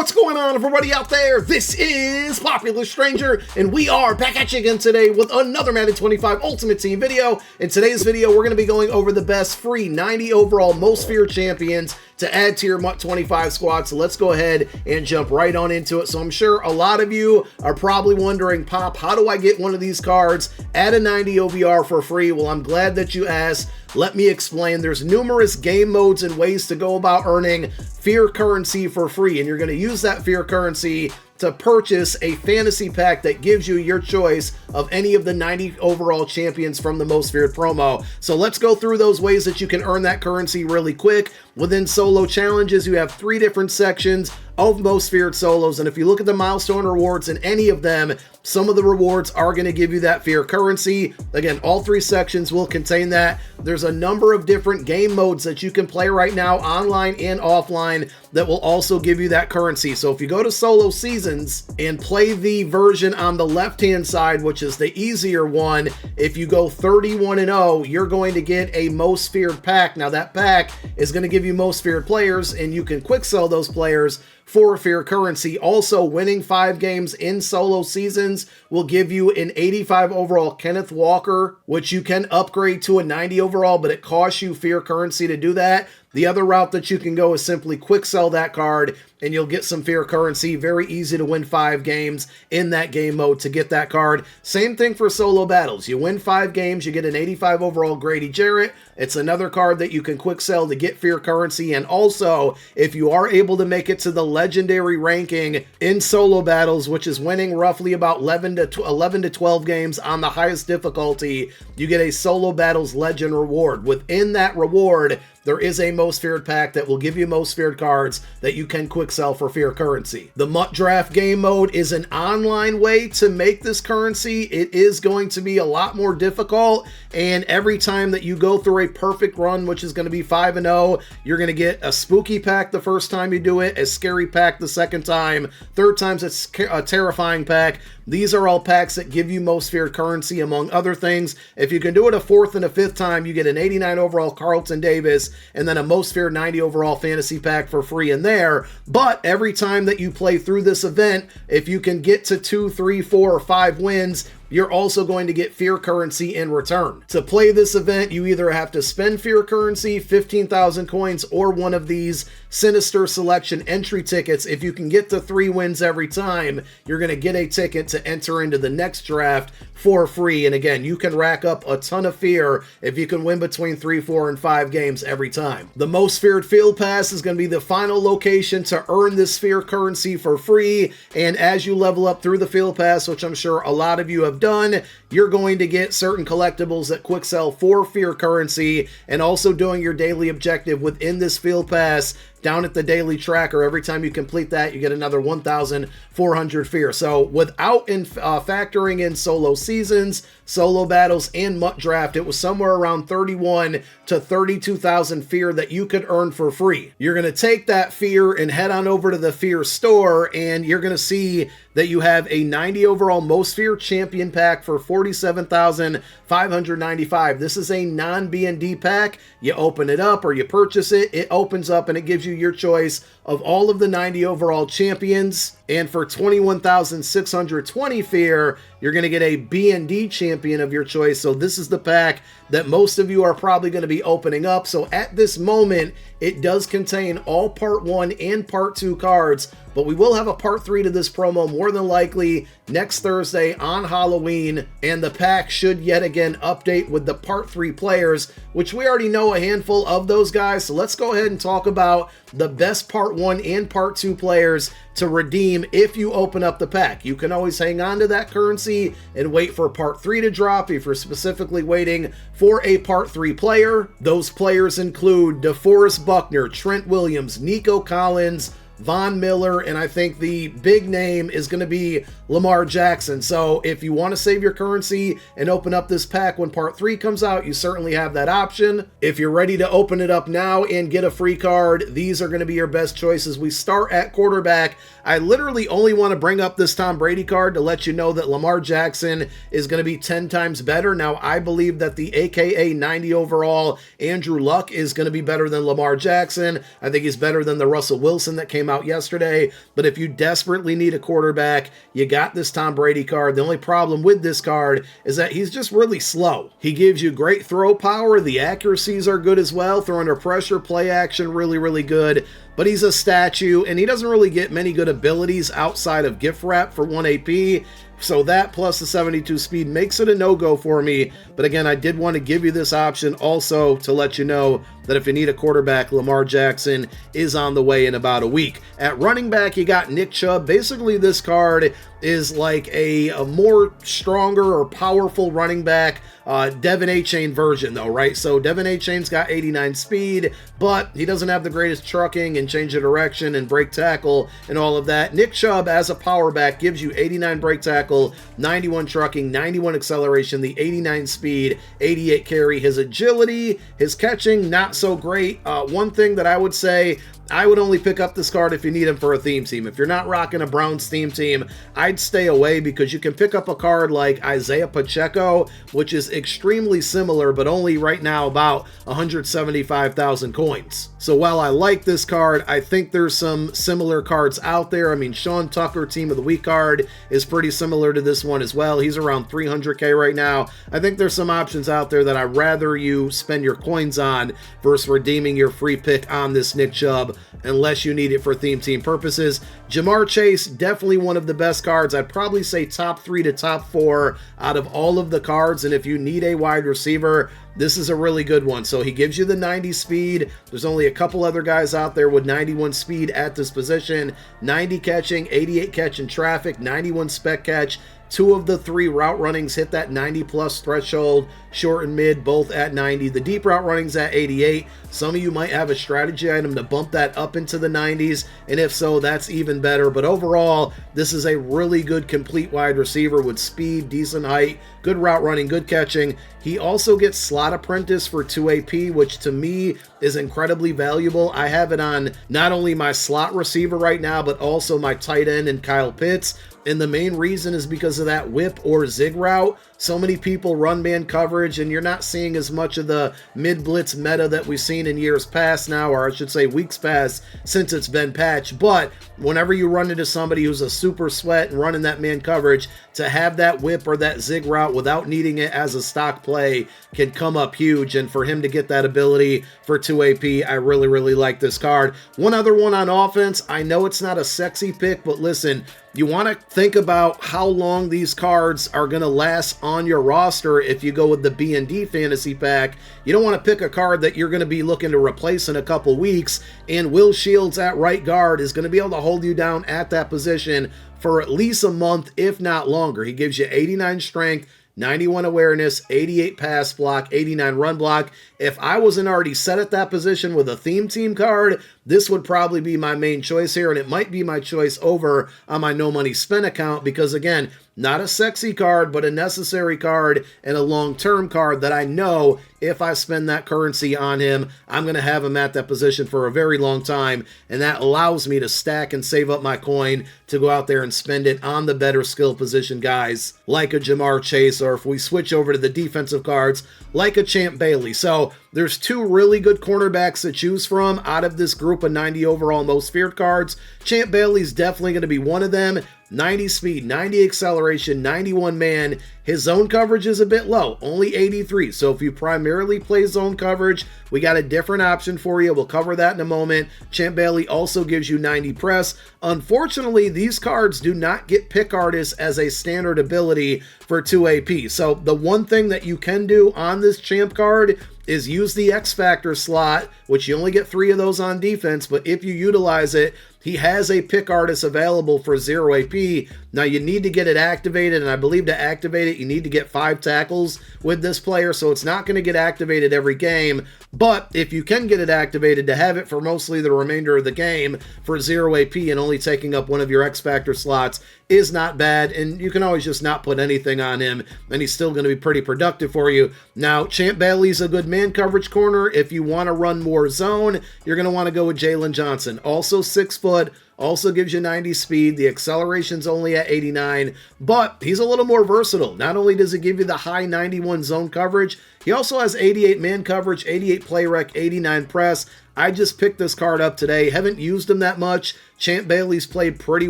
What's going on, everybody out there? This is Popular Stranger, and we are back at you again today with another Madden 25 Ultimate Team video. In today's video, we're going to be going over the best free 90 overall most feared champions to add to your MUT 25 squad. So let's go ahead and jump right on into it. So I'm sure a lot of you are probably wondering, Pop, how do I get one of these cards at a 90 OVR for free? Well, I'm glad that you asked. Let me explain. There's numerous game modes and ways to go about earning fear currency for free, and you're going to use that fear currency to purchase a fantasy pack that gives you your choice of any of the 90 overall champions from the Most Feared promo. So let's go through those ways that you can earn that currency really quick. Within solo challenges, you have 3 different sections of Most Feared solos, and if you look at the milestone rewards in any of them, some of the rewards are going to give you that fear currency. Again, all 3 sections will contain that. There's a number of different game modes that you can play right now, online and offline, that will also give you that currency. So if you go to solo seasons and play the version on the left-hand side, which is the easier one, if you go 31-0, you're going to get a Most Feared pack. Now that pack is going to give you Most Feared players, and you can quick sell those players for fear currency. Also, winning 5 games in solo seasons will give you an 85 overall Kenneth Walker, which you can upgrade to a 90 overall, but it costs you fear currency to do that. The other route that you can go is simply quick sell that card, and you'll get some fear currency. Very easy to win 5 games in that game mode to get that card. Same thing for solo battles. You win 5 games, you get an 85 overall Grady Jarrett. It's another card that you can quick sell to get fear currency. And also, if you are able to make it to the legendary ranking in solo battles, which is winning roughly about 11 to 12 games on the highest difficulty, you get a solo battles legend reward. Within that reward, there is a Most Feared pack that will give you Most Feared cards that you can quick sell for fear currency. The MUT Draft game mode is an online way to make this currency. It is going to be a lot more difficult, and every time that you go through a perfect run, which is going to be 5-0, you're going to get a spooky pack the first time you do it, a scary pack the second time, third time's it's a terrifying pack. These are all packs that give you Most Feared currency, among other things. If you can do it a 4th and a 5th time, you get an 89 overall Carlton Davis, and then a Most Feared 90 overall fantasy pack for free in there. But every time that you play through this event, if you can get to 2, 3, 4, or 5 wins, you're also going to get fear currency in return. To play this event, you either have to spend fear currency, 15,000 coins, or one of these Sinister Selection entry tickets. If you can get to 3 wins every time, you're going to get a ticket to enter into the next draft for free. And again, you can rack up a ton of fear if you can win between 3, 4, and 5 games every time. The Most Feared Field Pass is going to be the final location to earn this fear currency for free. And as you level up through the Field Pass, which I'm sure a lot of you have done, you're going to get certain collectibles that quick sell for fear currency, and also doing your daily objective within this Field Pass down at the daily tracker. Every time you complete that, you get another 1,400 fear. So without factoring in solo seasons, solo battles, and MUT Draft, it was somewhere around 31 to 32,000 fear that you could earn for free. You're going to take that fear and head on over to the fear store, and you're going to see that you have a 90 overall Most Feared champion pack for 47,595. This is a non-B&D pack. You open it up or you purchase it, it opens up and it gives you your choice of all of the 90 overall champions. And for 21,620 fear, you're going to get a B&D champion of your choice. So this is the pack that most of you are probably going to be opening up. So at this moment, it does contain all Part 1 and Part 2 cards, but we will have a Part 3 to this promo more than likely next Thursday on Halloween, and the pack should yet again update with the Part 3 players, which we already know a handful of those guys. So let's go ahead and talk about the best Part 1 and Part 2 players to redeem if you open up the pack. You can always hang on to that currency and wait for Part 3 to drop if you're specifically waiting for a Part 3 player. Those players include DeForest Buckner, Trent Williams, Nico Collins, Von Miller, and I think the big name is going to be Lamar Jackson. So if you want to save your currency and open up this pack when Part 3 comes out, you certainly have that option. If you're ready to open it up now and get a free card, these are going to be your best choices. We start at quarterback. I literally only want to bring up this Tom Brady card to let you know that Lamar Jackson is going to be 10 times better. Now, I believe that the AKA 90 overall Andrew Luck is going to be better than Lamar Jackson. I think he's better than the Russell Wilson that came came out yesterday, but if you desperately need a quarterback, you got this Tom Brady card. The only problem with this card is that he's just really slow. He gives you great throw power. The accuracies are good as well. Throw under pressure, play action, really, really good. But he's a statue, and he doesn't really get many good abilities outside of gift wrap for 1 AP. So that plus the 72 speed makes it a no-go for me. But again, I did want to give you this option also to let you know that if you need a quarterback, Lamar Jackson is on the way in about a week. At running back, you got Nick Chubb. Basically, this card is like a more stronger or powerful running back, Devin A-Chain version though, right? So Devin A-Chain's got 89 speed, but he doesn't have the greatest trucking and change of direction and break tackle and all of that. Nick Chubb as a power back gives you 89 break tackle, 91 trucking, 91 acceleration, the 89 speed, 88 carry. His agility, his catching, not so great. One thing that I would say, I would only pick up this card if you need him for a theme team. If you're not rocking a Browns theme team, I'd stay away because you can pick up a card like Isaiah Pacheco, which is extremely similar, but only right now about 175,000 coins. So while I like this card, I think there's some similar cards out there. I mean, Sean Tucker Team of the Week card is pretty similar to this one as well. He's around 300K right now. I think there's some options out there that I'd rather you spend your coins on versus redeeming your free pick on this Nick Chubb, unless you need it for theme team purposes. Jamar Chase, definitely one of the best cards. I'd probably say top 3 to top 4 out of all of the cards, and if you need a wide receiver, this is a really good one. So he gives you the 90 speed. There's only a couple other guys out there with 91 speed at this position. 90 catching, 88 catch in traffic, 91 spec catch. 2 of the 3 route runnings hit that 90 plus threshold, short and mid both at 90. The deep route runnings at 88. Some of you might have a strategy item to bump that up into the 90s, and if so, that's even better. But overall, this is a really good complete wide receiver with speed, decent height, good route running, good catching. He also gets slot apprentice for 2 AP, which to me is incredibly valuable. I have it on not only my slot receiver right now, but also my tight end and Kyle Pitts. And the main reason is because of that whip or zig route. So many people run man coverage, and you're not seeing as much of the mid-blitz meta that we've seen in years past now, or I should say weeks past, since it's been patched. But whenever you run into somebody who's a super sweat and running that man coverage, to have that whip or that zig route without needing it as a stock play can come up huge. And for him to get that ability for 2 AP, I really, really like this card. One other one on offense, I know it's not a sexy pick, but listen, you want to think about how long these cards are going to last on your roster if you go with the B&D fantasy pack. You don't want to pick a card that you're going to be looking to replace in a couple weeks, and Will Shields at right guard is going to be able to hold you down at that position for at least a month, if not longer. He gives you 89 strength, 91 awareness, 88 pass block, 89 run block. If I wasn't already set at that position with a theme team card, this would probably be my main choice here, and it might be my choice over on my no money spent account because, again, not a sexy card, but a necessary card and a long-term card that I know if I spend that currency on him, I'm going to have him at that position for a very long time, and that allows me to stack and save up my coin to go out there and spend it on the better skill position guys like a Jamar Chase, or if we switch over to the defensive cards, like a Champ Bailey. So there's 2 really good cornerbacks to choose from out of this group of 90 overall most feared cards. Champ Bailey's definitely going to be one of them. 90 speed, 90 acceleration, 91 man. His zone coverage is a bit low, only 83. So if you primarily play zone coverage, we got a different option for you. We'll cover that in a moment. Champ Bailey also gives you 90 press. Unfortunately, these cards do not get pick artists as a standard ability for 2 AP. So the one thing that you can do on this Champ card is use the X Factor slot, which you only get 3 of those on defense, but if you utilize it, he has a pick artist available for 0 AP. Now you need to get it activated, and I believe to activate it, you need to get 5 tackles with this player, so it's not going to get activated every game, but if you can get it activated, to have it for mostly the remainder of the game for 0 AP and only taking up one of your X Factor slots is not bad, and you can always just not put anything on him, and he's still going to be pretty productive for you. Now, Champ Bailey's a good man coverage corner. If you want to run more zone, you're going to want to go with Jalen Johnson. Also 6 foot, foot, also gives you 90 speed. The acceleration's only at 89, but he's a little more versatile. Not only does he give you the high 91 zone coverage, he also has 88 man coverage, 88 play rec, 89 press. I just picked this card up today. Haven't used him that much. Champ Bailey's played pretty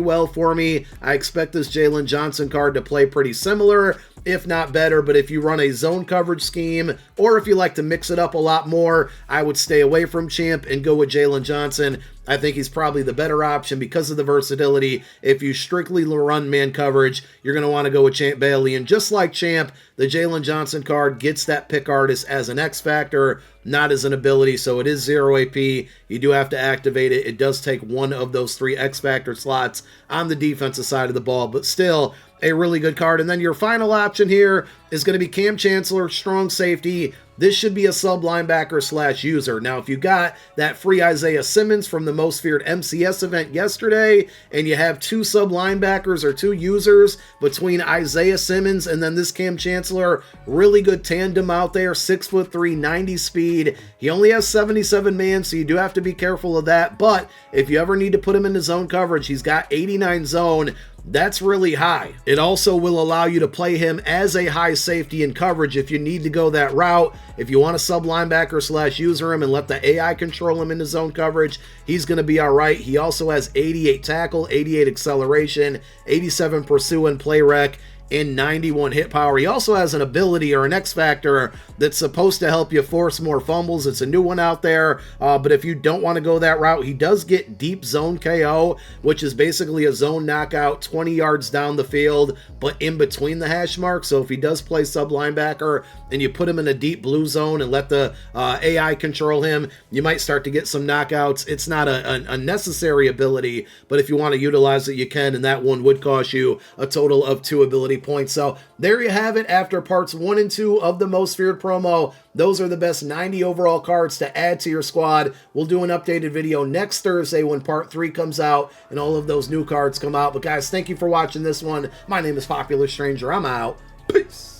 well for me. I expect this Jalen Johnson card to play pretty similar, if not better. But if you run a zone coverage scheme, or if you like to mix it up a lot more, I would stay away from Champ and go with Jalen Johnson. I think he's probably the better option because of the versatility. If you strictly run man coverage, you're going to want to go with Champ Bailey. And just like Champ, the Jalen Johnson card gets that pick artist as an X factor, not as an ability. So it is 0 AP. You do have to activate it. It does take one of those 3 X factor slots on the defensive side of the ball, but still a really good card. And then your final option here is going to be Cam Chancellor, strong safety. This should be a sub linebacker slash user. Now, if you got that free Isaiah Simmons from the Most Feared MCS event yesterday, and you have 2 sub linebackers or 2 users between Isaiah Simmons and then this Cam Chancellor, really good tandem out there, 6'3", 90 speed. He only has 77 man, so you do have to be careful of that. But if you ever need to put him into zone coverage, he's got 89 zone. That's really high. It also will allow you to play him as a high safety in coverage if you need to go that route. If you want to sub linebacker slash user him and let the AI control him into zone coverage, he's going to be all right. He also has 88 tackle, 88 acceleration, 87 pursue and play rec, and 91 hit power. He also has an ability or an X factor that's supposed to help you force more fumbles. It's a new one out there, but if you don't want to go that route, he does get deep zone KO, which is basically a zone knockout 20 yards down the field, but in between the hash marks. So if he does play sub linebacker and you put him in a deep blue zone and let the AI control him, you might start to get some knockouts. It's not a necessary ability, but if you want to utilize it, you can, and that one would cost you a total of 2 ability points. So there you have it. After parts 1 and 2 of the Most Feared promo, those are the best 90 overall cards to add to your squad. We'll do an updated video next Thursday when part 3 comes out and all of those new cards come out. But guys, thank you for watching this one. My name is Popular Stranger. I'm out. Peace.